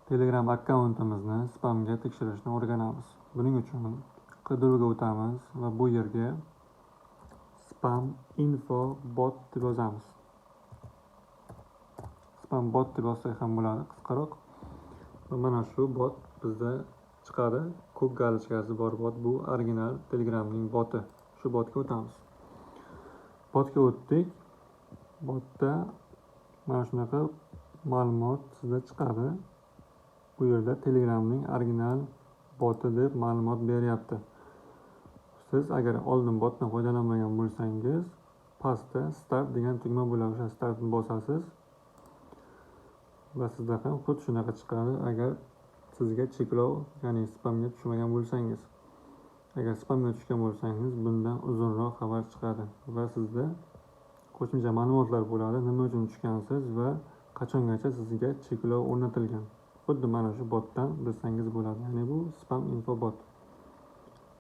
Telegram akkauntimizni spamga tekshirishni o'rganamiz. Buning uchun qidiruvga o'tamiz va bu yerga spam info bot deb yozamiz. Spam bot deb yozsak ham bo'ladi, qisqaroq. Va mana shu bot bizda chiqadi. Ko'k galochkasi bor bot. Bu original Telegramning boti. Shu botga o'tamiz. Botga o'tdik. Botda mana shunaqa ma'lumot sizda chiqadi. Bu yerda Telegramning original boti deb ma'lumot beryapti. Siz agar oldin botdan foydalanmagan bo'lsangiz, pastda start degan tugma bo'ladi. O'sha startni bosasiz va sizda ham xuddi shunaqa chiqadi agar sizga cheklov, ya'ni spamga tushmagan bo'lsangiz. Agar spamga tushgan bo'lsangiz, bundan uzunroq xabar chiqadi va sizda qo'shimcha ma'lumotlar bo'ladi, nima uchun tushgansiz va qachongacha sizga cheklov o'rnatilgan. Xuddi mana shu botdan bilsangiz bo'ladi. Ya'ni bu spam info bot.